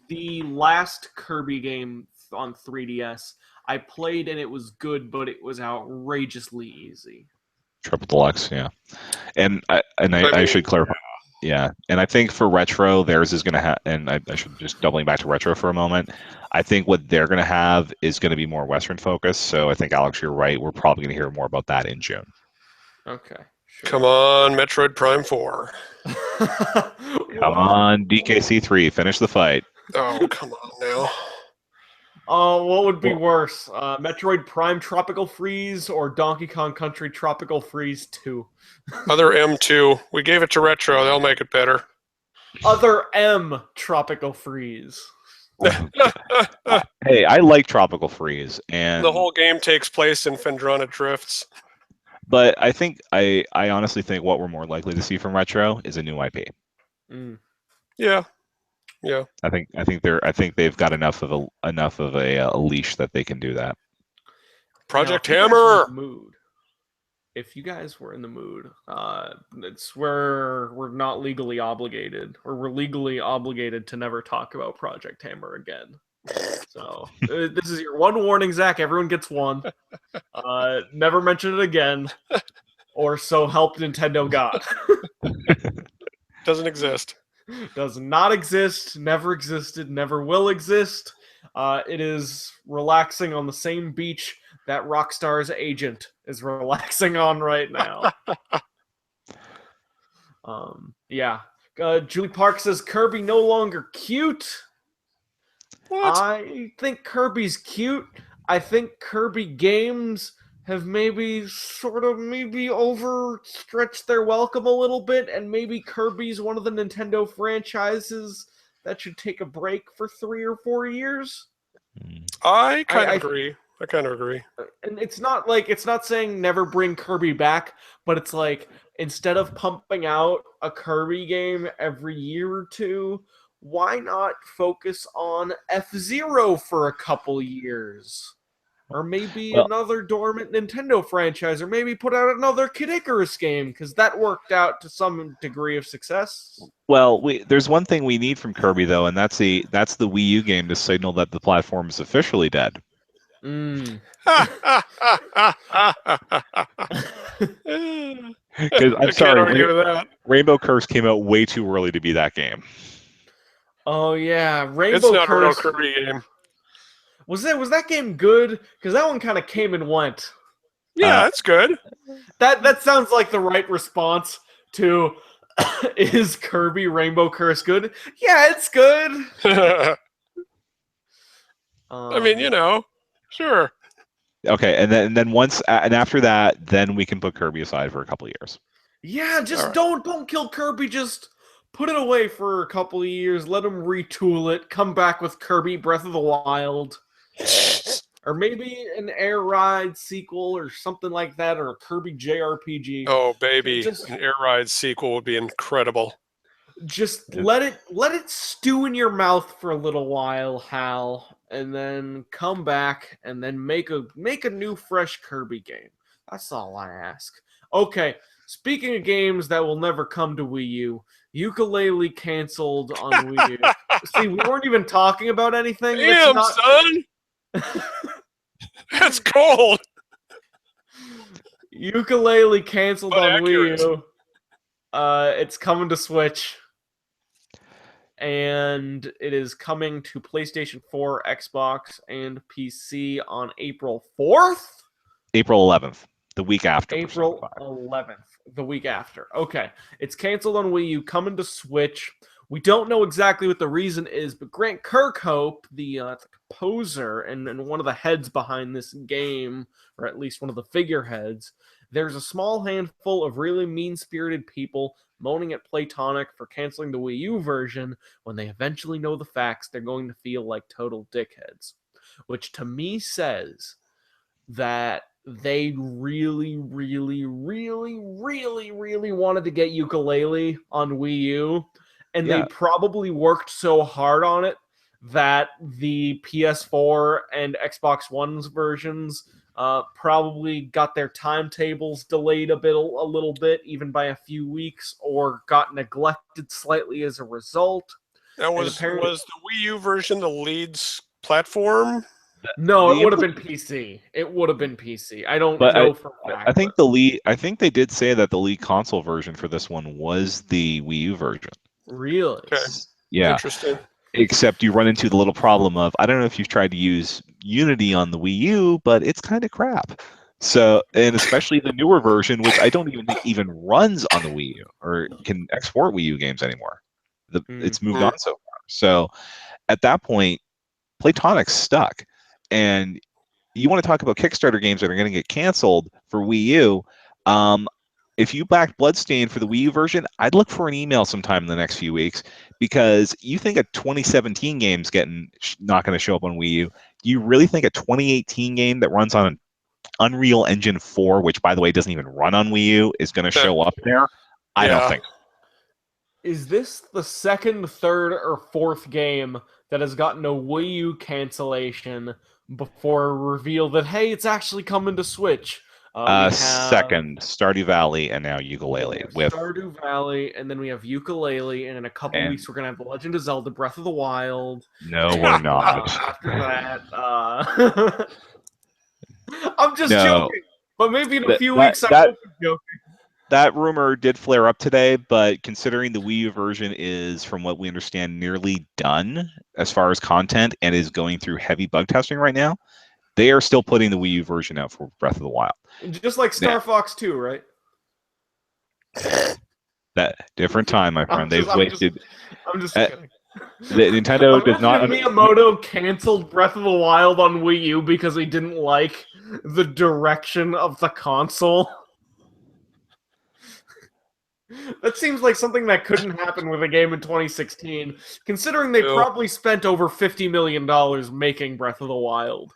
The last Kirby game on 3DS I played and it was good, but it was outrageously easy.
Triple Deluxe, yeah. And I should clarify. Yeah, and I think for Retro, theirs is going to have, and I should just doubling back to Retro for a moment. I think what they're going to have is going to be more Western focused. So I think, Alex, you're right. We're probably going to hear more about that in June.
Okay. Sure.
Come on, Metroid Prime 4.
Come on, DKC3, finish the fight.
Oh, come on now.
What would be worse? Metroid Prime Tropical Freeze or Donkey Kong Country Tropical Freeze 2?
Other M2. We gave it to Retro. They'll make it better.
Other M Tropical Freeze.
Hey, I like Tropical Freeze, and
the whole game takes place in Phendrana Drifts.
But I think I honestly think what we're more likely to see from Retro is a new IP.
Yeah.
I think they've got enough of a leash that they can do that.
Project Hammer.
If you guys were in the mood, it's where we're not legally obligated, or we're legally obligated to never talk about Project Hammer again. So this is your one warning, Zach. Everyone gets one. Never mention it again, or so help Nintendo God.
Doesn't exist.
Does not exist. Never existed. Never will exist. It is relaxing on the same beach that Rockstar's agent is relaxing on right now. Yeah. Julie Park says Kirby no longer cute.
What?
I think Kirby's cute. I think Kirby games have maybe overstretched their welcome a little bit, and maybe Kirby's one of the Nintendo franchises that should take a break for 3 or 4 years.
I kind of agree.
And it's not saying never bring Kirby back, but it's like, instead of pumping out a Kirby game every year or two, why not focus on F-Zero for a couple years? Or maybe another dormant Nintendo franchise, or maybe put out another Kid Icarus game, because that worked out to some degree of success.
Well, there's one thing we need from Kirby, though, and that's the Wii U game to signal that the platform is officially dead.
Mm.
Because I'm sorry, Rainbow Curse came out way too early to be that game.
Oh yeah,
It's not a real Kirby game.
Was that game good? Because that one kind of came and went.
Yeah, it's good.
That sounds like the right response to is Kirby Rainbow Curse good? Yeah, it's good.
I mean, sure.
Okay, and then once and after that, then we can put Kirby aside for a couple of years.
Yeah, just don't kill Kirby. Just put it away for a couple of years. Let them retool it. Come back with Kirby Breath of the Wild. Or maybe an Air Ride sequel or something like that, or a Kirby JRPG.
Oh, baby. An Air Ride sequel would be incredible.
Just let it stew in your mouth for a little while, Hal, and then come back and then make a new fresh Kirby game. That's all I ask. Okay, speaking of games that will never come to Wii U, Yooka-Laylee canceled on Wii U. See, we weren't even talking about anything.
Damn, son! That's cold.
Yooka-Laylee canceled on Wii U. It's coming to Switch. And it is coming to PlayStation 4, Xbox, and PC on April 4th?
April 11th, the week after.
April 11th, the week after. Okay. It's canceled on Wii U, coming to Switch. We don't know exactly what the reason is, but Grant Kirkhope, the composer and one of the heads behind this game, or at least one of the figureheads, there's a small handful of really mean-spirited people moaning at Playtonic for canceling the Wii U version. When they eventually know the facts, they're going to feel like total dickheads. Which to me says that they really, really, really, really, really wanted to get Yooka-Laylee on Wii U. And they probably worked so hard on it that the PS4 and Xbox One's versions probably got their timetables delayed a little bit, even by a few weeks, or got neglected slightly as a result.
Now, was the Wii U version the lead's platform?
No, it would have been PC. It would have been PC. I don't know for a fact.
I think they did say that the lead console version for this one was the Wii U version.
Really?
Okay.
Yeah.
Interesting.
Except you run into the little problem of, I don't know if you've tried to use Unity on the Wii U, but it's kind of crap. So, and especially the newer version, which I don't even think even runs on the Wii U or can export Wii U games anymore. It's moved on so far. So at that point, Playtonic's stuck. And you want to talk about Kickstarter games that are going to get canceled for Wii U. If you backed Bloodstained for the Wii U version, I'd look for an email sometime in the next few weeks, because you think a 2017 game's not going to show up on Wii U. Do you really think a 2018 game that runs on Unreal Engine 4, which, by the way, doesn't even run on Wii U, is going to show up there? I don't think so.
Is this the second, third, or fourth game that has gotten a Wii U cancellation before a reveal that, hey, it's actually coming to Switch?
Second, Stardew Valley, and now Yooka-Laylee.
With Stardew Valley, and then we have Yooka-Laylee, and in a couple weeks we're going to have The Legend of Zelda Breath of the Wild.
No, we're not.
After that, I'm just joking. But maybe in a few weeks I will be joking.
That rumor did flare up today, but considering the Wii U version is, from what we understand, nearly done as far as content and is going through heavy bug testing right now, they are still putting the Wii U version out for Breath of the Wild.
Just like Star Fox 2, right?
That different time, my friend.
I'm just kidding.
Nintendo does not.
Imagine if Miyamoto canceled Breath of the Wild on Wii U because he didn't like the direction of the console. That seems like something that couldn't happen with a game in 2016, considering they probably spent over $50 million making Breath of the Wild.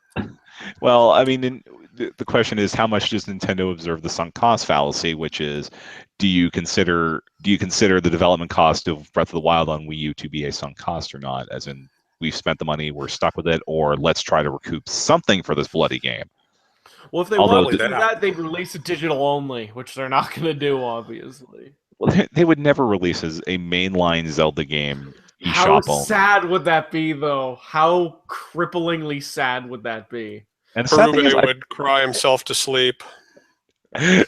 Well, I mean, the question is, how much does Nintendo observe the sunk cost fallacy, which is, do you consider the development cost of Breath of the Wild on Wii U to be a sunk cost or not? As in, we've spent the money, we're stuck with it, or let's try to recoup something for this bloody game.
Well, if they wanted to do that, they'd release it digital only, which they're not going to do, obviously.
Well, they would never release as a mainline Zelda game.
How sad would that be, though? How cripplingly sad would that be?
And
Kirby would cry himself to sleep.
I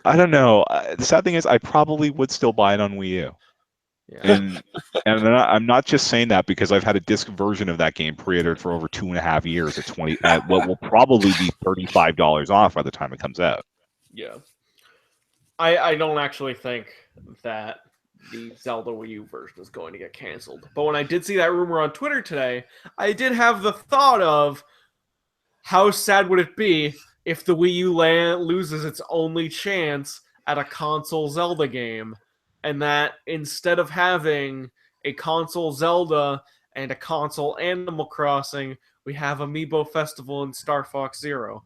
don't know. The sad thing is, I probably would still buy it on Wii U. Yeah. And I'm not just saying that because I've had a disc version of that game pre-ordered for over 2.5 years at what will probably be $35 off by the time it comes out.
Yeah. I don't actually think that the Zelda Wii U version is going to get canceled. But when I did see that rumor on Twitter today, I did have the thought of how sad would it be if the Wii U loses its only chance at a console Zelda game, and that instead of having a console Zelda and a console Animal Crossing, we have Amiibo Festival and Star Fox Zero.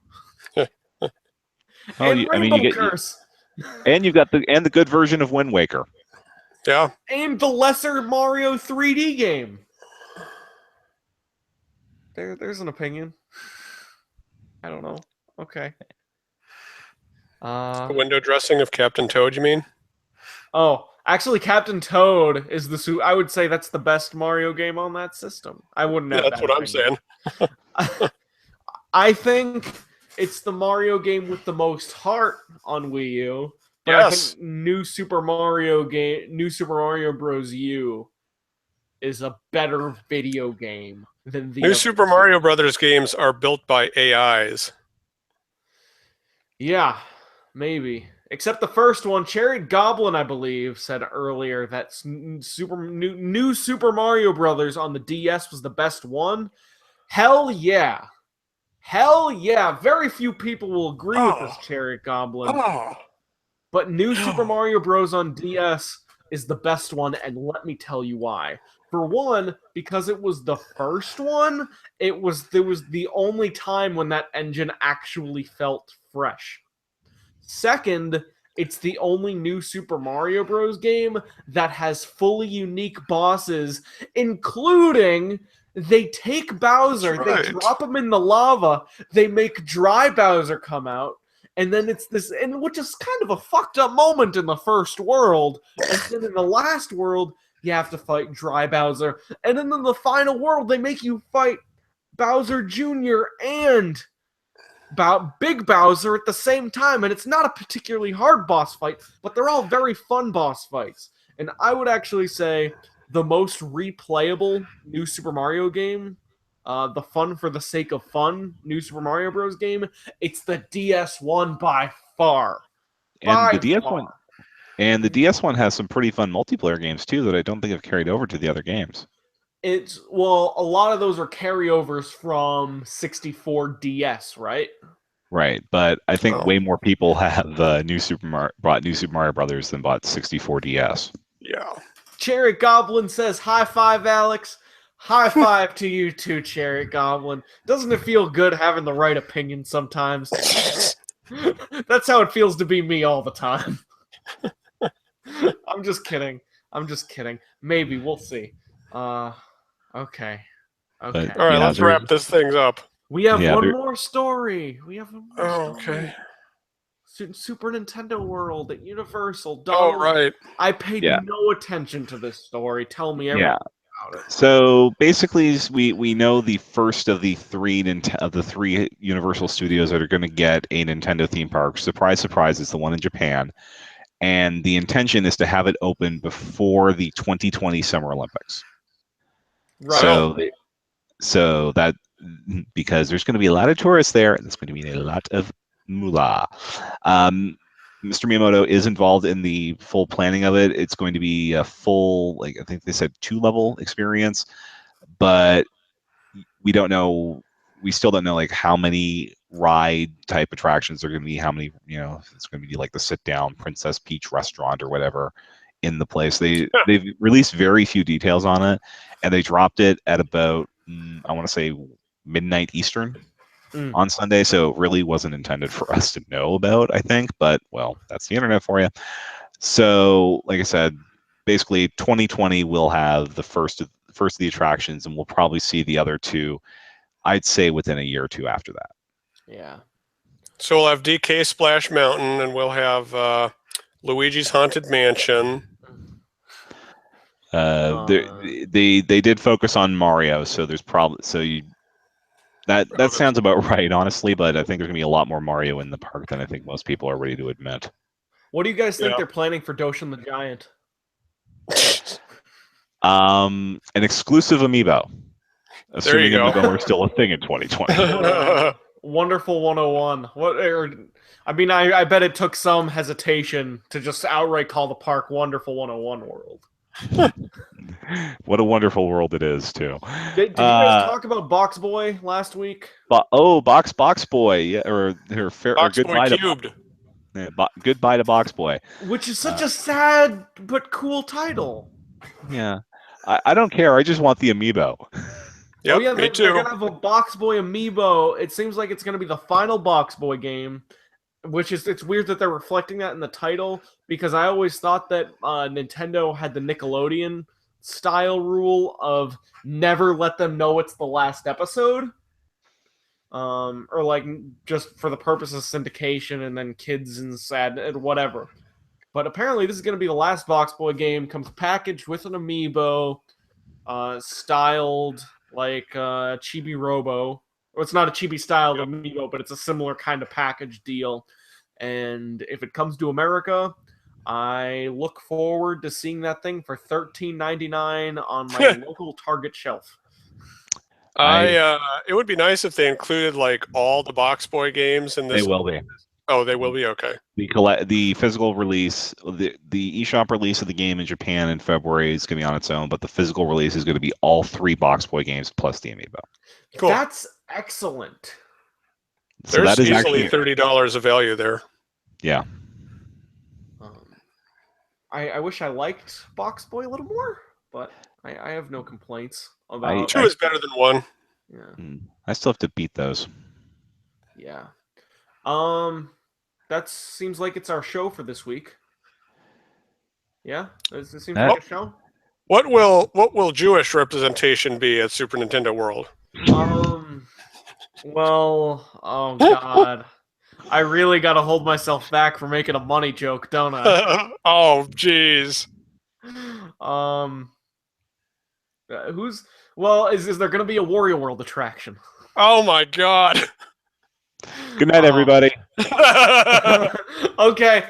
And Rainbow Curse.
And you've got the good version of Wind Waker.
Yeah.
And the lesser Mario 3D game. There's an opinion. I don't know. Okay.
The window dressing of Captain Toad, you mean?
Oh, actually, Captain Toad is I would say that's the best Mario game on that system. I wouldn't have
that's what I'm saying.
I think it's the Mario game with the most heart on Wii U. But
yes.
I think New Super Mario Bros. U is a better video game than the
New Super Mario Brothers games are built by AIs.
Yeah, maybe. Except the first one, Cherry Goblin, I believe, said earlier that New Super Mario Brothers on the DS was the best one. Hell yeah. Hell yeah. Very few people will agree with this, Cherry Goblin. But New Super Mario Bros. On DS is the best one, and let me tell you why. For one, because it was the first one, there was the only time when that engine actually felt fresh. Second, it's the only New Super Mario Bros. Game that has fully unique bosses, including they take Bowser, they drop him in the lava, they make Dry Bowser come out, and then it's this, and which is kind of a fucked up moment in the first world, and then in the last world, you have to fight Dry Bowser, and then in the final world, they make you fight Bowser Jr. and Big Bowser at the same time, and it's not a particularly hard boss fight, but they're all very fun boss fights. And I would actually say the most replayable New Super Mario game, the fun for the sake of fun New Super Mario Bros. Game, it's the DS one by far.
And the DS one has some pretty fun multiplayer games too that I don't think have carried over to the other games.
A lot of those are carryovers from 64 DS, right?
Right, but I think way more people have bought New Super Mario Brothers than bought 64 DS.
Yeah.
Cherry Goblin says, "High five, Alex." High five to you too, Cherry Goblin. Doesn't it feel good having the right opinion sometimes? That's how it feels to be me all the time. I'm just kidding. Maybe, we'll see. Okay.
All right, let's wrap this thing up.
We have one more story.
Okay.
Super Nintendo World at Universal.
Oh, right.
I paid no attention to this story. Tell me everything about it.
So basically, we know the first of the three Universal Studios that are going to get a Nintendo theme park. Surprise, surprise! It's the one in Japan, and the intention is to have it open before the 2020 Summer Olympics.
Right.
So that because there's going to be a lot of tourists there, and there's going to be a lot of moolah. Mr. Miyamoto is involved in the full planning of it. It's going to be a full, like I think they said, 2-level experience, but we don't know. We still don't know like how many ride type attractions are going to be. How many, if it's going to be like the sit down Princess Peach restaurant or whatever in the place. They've released very few details on it, and they dropped it at about I want to say midnight Eastern on Sunday, so it really wasn't intended for us to know about, I think, but well, that's the internet for you. So like I said, basically 2020 will have the first of the attractions, and we'll probably see the other two, I'd say, within a year or two after that.
Yeah.
So we'll have DK Splash Mountain, and we'll have Luigi's Haunted Mansion.
They did focus on Mario, so there's probably that sounds about right, honestly. But I think there's gonna be a lot more Mario in the park than I think most people are ready to admit.
What do you guys think they're planning for Doshin the Giant?
An exclusive Amiibo, assuming Amiibo are still a thing in 2020.
Wonderful 101. I bet it took some hesitation to just outright call the park Wonderful 101 World.
What a wonderful world it is, too.
Did you guys talk about Box Boy last week?
Box Boy, yeah, or
Goodbye Cubed.
Goodbye to Box Boy,
which is such a sad but cool title.
Yeah, I don't care. I just want the Amiibo.
Yep,
oh yeah,
me too.
They're gonna have a Box Boy Amiibo. It seems like it's gonna be the final Box Boy game, it's weird that they're reflecting that in the title, because I always thought that Nintendo had the Nickelodeon style rule of never let them know it's the last episode, or like just for the purpose of syndication and then kids and sad and whatever. But apparently this is going to be the last Box Boy game. Comes packaged with an Amiibo, styled like Chibi Robo. Well, it's not a Chibi styled Amiibo, but it's a similar kind of package deal. And if it comes to America, I look forward to seeing that thing for $13.99 on my local Target shelf.
It would be nice if they included like all the Box Boy games in this.
They will be.
Oh, they will be? Okay.
The physical release, the eShop release of the game in Japan in February is going to be on its own, but the physical release is going to be all 3 Box Boy games plus the Amiibo.
Cool. That's excellent.
So there's easily $30 of value there.
Yeah.
I wish I liked Box Boy a little more, but I have no complaints about.
2 is better than 1.
Yeah.
I still have to beat those.
Yeah. That seems like it's our show for this week. Yeah, it seems like a show.
What will Jewish representation be at Super Nintendo World?
Well, oh god, I really got to hold myself back for making a money joke, don't I?
Oh, jeez.
Is there going to be a Wario World attraction?
Oh my god.
Good night, everybody.
Okay.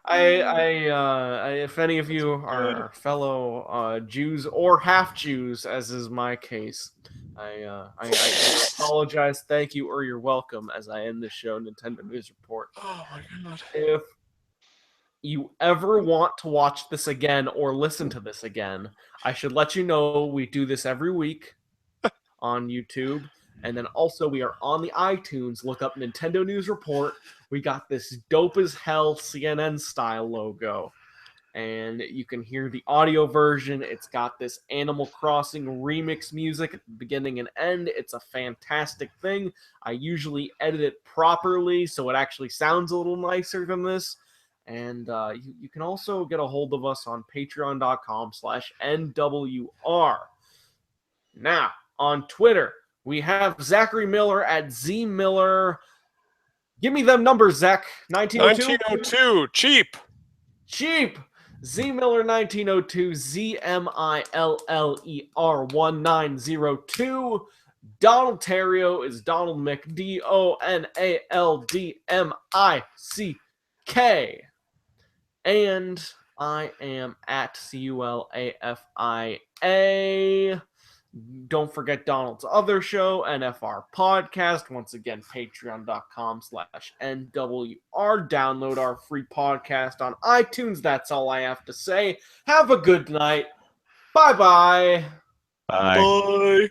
If any of you are fellow Jews or half Jews, as is my case, I apologize. Thank you, or you're welcome. As I end this show, Nintendo News Report.
Oh my god!
If you ever want to watch this again or listen to this again, I should let you know we do this every week on YouTube. And then also we are on the iTunes. Look up Nintendo News Report. We got this dope as hell CNN style logo. And you can hear the audio version. It's got this Animal Crossing remix music at the beginning and end. It's a fantastic thing. I usually edit it properly so it actually sounds a little nicer than this. And you can also get a hold of us on patreon.com/NWR. Now, on Twitter, we have Zachary Miller at ZMiller. Give me them numbers, Zach. 1902?
1902. Cheap.
ZMiller 1902. ZMILLER 1902. Donald Terrio is Donald Mick. DONALDMICK. And I am at CULAFIA. Don't forget Donald's other show, NFR Podcast. Once again, patreon.com/NWR. Download our free podcast on iTunes. That's all I have to say. Have a good night. Bye-bye.
Bye.
Bye.